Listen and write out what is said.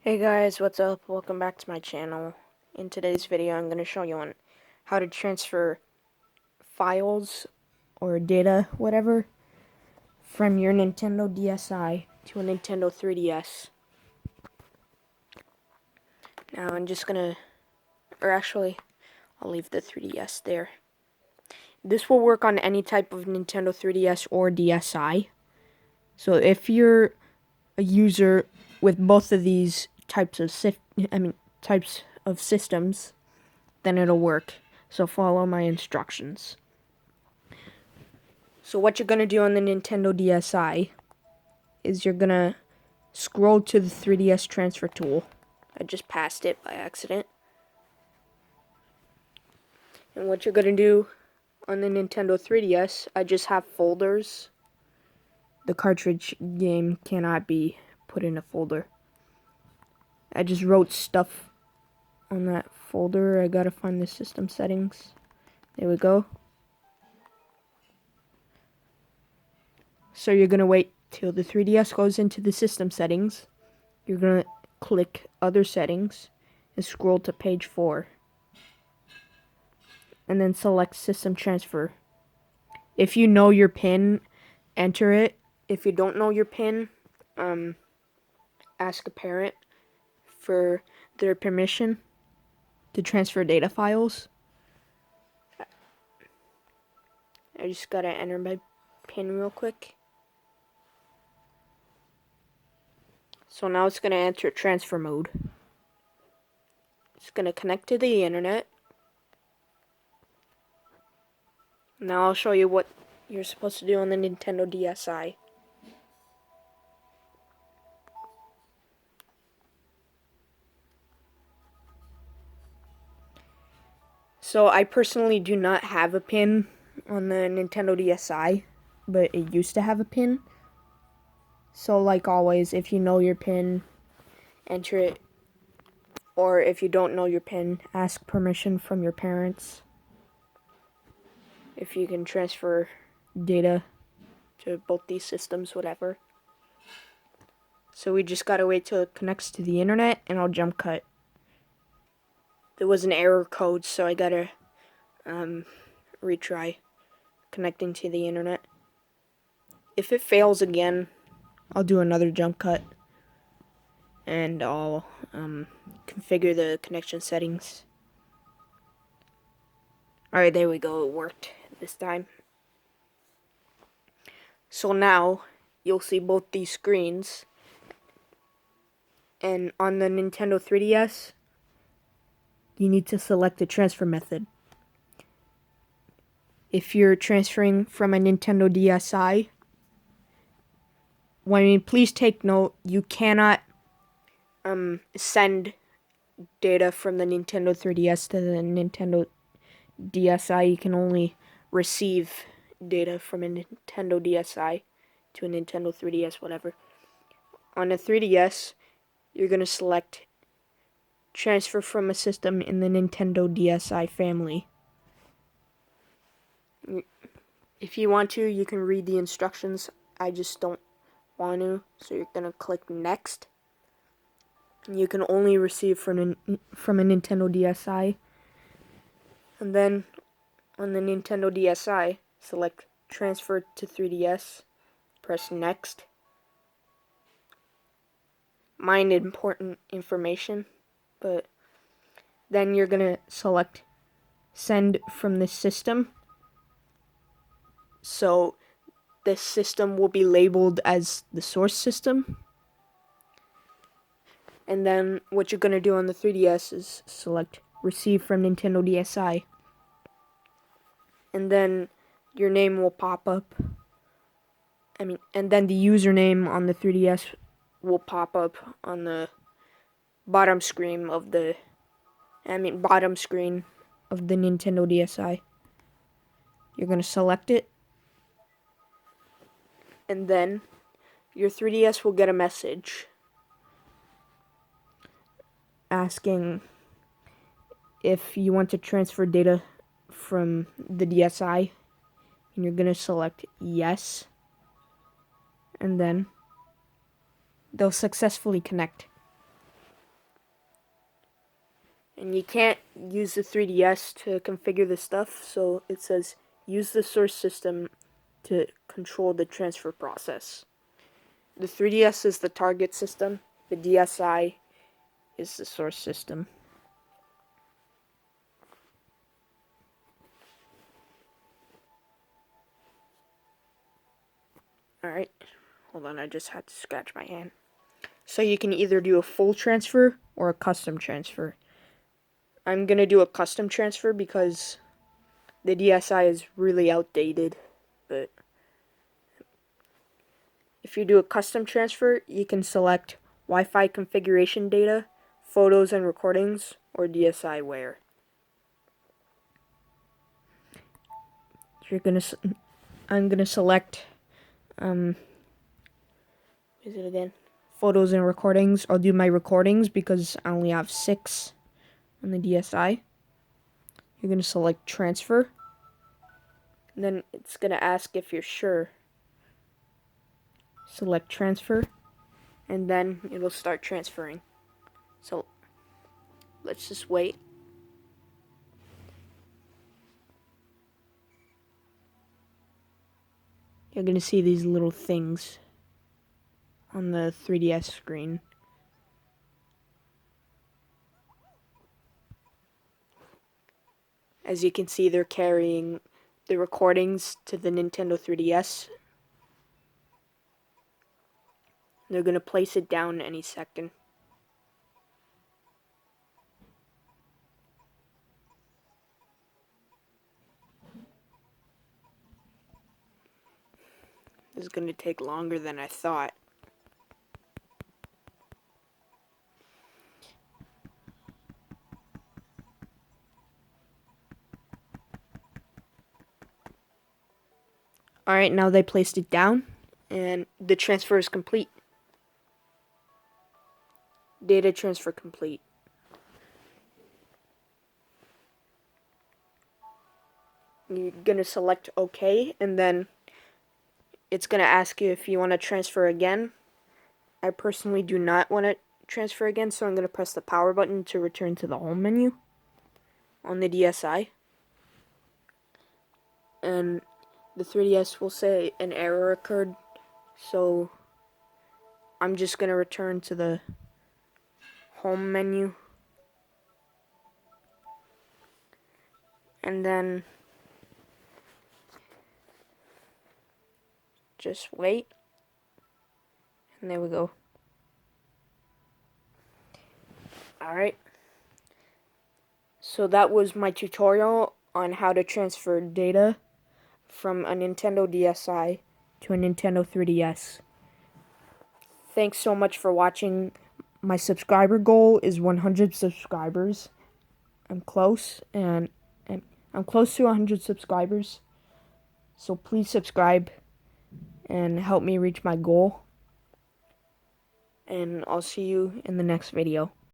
Hey guys, what's up? Welcome back to my channel. In today's video, I'm going to show you on how to transfer files or data, whatever, from your Nintendo DSi to a Nintendo 3DS. Now I'm just going to, or actually, I'll leave the 3DS there. This will work on any type of Nintendo 3DS or DSi. So if you're a user with both of these types of systems, then it'll work. So follow my instructions. So what you're going to do on the Nintendo DSi is you're going to scroll to the 3DS transfer tool. I just passed it by accident. And what you're going to do on the Nintendo 3DS, I just have folders. The cartridge game cannot be put in a folder. I just wrote stuff on that folder. I gotta find the system settings. There we go. So you're gonna wait till the 3DS goes into the system settings. You're gonna click other settings and scroll to page 4. And then select system transfer. If you know your PIN, enter it. If you don't know your PIN, ask a parent for their permission to transfer data files. I just gotta enter my PIN real quick. So now it's gonna enter transfer mode. It's gonna connect to the internet. Now I'll show you what you're supposed to do on the Nintendo DSi. So I personally do not have a PIN on the Nintendo DSi, but it used to have a PIN. So like always, if you know your PIN, enter it. Or if you don't know your PIN, ask permission from your parents. If you can transfer data to both these systems, whatever. So we just gotta wait till it connects to the internet, and I'll jump cut. There was an error code, so I gotta retry connecting to the internet. If it fails again, I'll do another jump cut, and I'll configure the connection settings. Alright, there we go, it worked this time. So now, you'll see both these screens, and on the Nintendo 3DS, you need to select the transfer method. If you're transferring from a Nintendo DSi, please take note, you cannot send data from the Nintendo 3DS to the Nintendo DSi. You can only receive data from a Nintendo DSi to a Nintendo 3DS, whatever. On a 3DS, you're going to select transfer from a system in the Nintendo DSi family. If you want to, you can read the instructions. I just don't want to, so you're going to click next. You can only receive from a Nintendo DSi. And then on the Nintendo DSi, select transfer to 3DS, press next. Mind important information, but then you're gonna select send from the system. So this system will be labeled as the source system. And then what you're gonna do on the 3DS is select receive from Nintendo DSi. And then your name will pop up. And then the username on the 3DS will pop up on the bottom screen of the Nintendo DSi. You're gonna select it, and then your 3DS will get a message asking if you want to transfer data from the DSi, and you're gonna select yes, and then they'll successfully connect. And you can't use the 3DS to configure the stuff, so it says use the source system to control the transfer process. The 3DS is the target system, the DSi is the source system. Alright, hold on, I just had to scratch my hand. So you can either do a full transfer or a custom transfer. I'm gonna do a custom transfer because the DSi is really outdated, but if you do a custom transfer, you can select Wi-Fi configuration data, photos and recordings, or DSi where. I'm gonna select is it again? Photos and recordings. I'll do my recordings because I only have 6 on the DSi. You're gonna select transfer. And then it's gonna ask if you're sure. Select transfer, and then it'll start transferring. So let's just wait. You're gonna see these little things on the 3DS screen. As you can see, they're carrying the recordings to the Nintendo 3DS. They're gonna place it down any second. This is gonna take longer than I thought. Alright, now they placed it down, and the transfer is complete. Data transfer complete. You're going to select OK, and then it's going to ask you if you want to transfer again. I personally do not want to transfer again, so I'm going to press the power button to return to the home menu on the DSi. And the 3DS will say an error occurred, so I'm just going to return to the home menu. And then just wait. And there we go. Alright. So that was my tutorial on how to transfer data from a Nintendo DSi to a Nintendo 3DS. Thanks so much for watching. My subscriber goal is 100 subscribers. I'm close, and I'm close to 100 subscribers. So please subscribe and help me reach my goal. And I'll see you in the next video.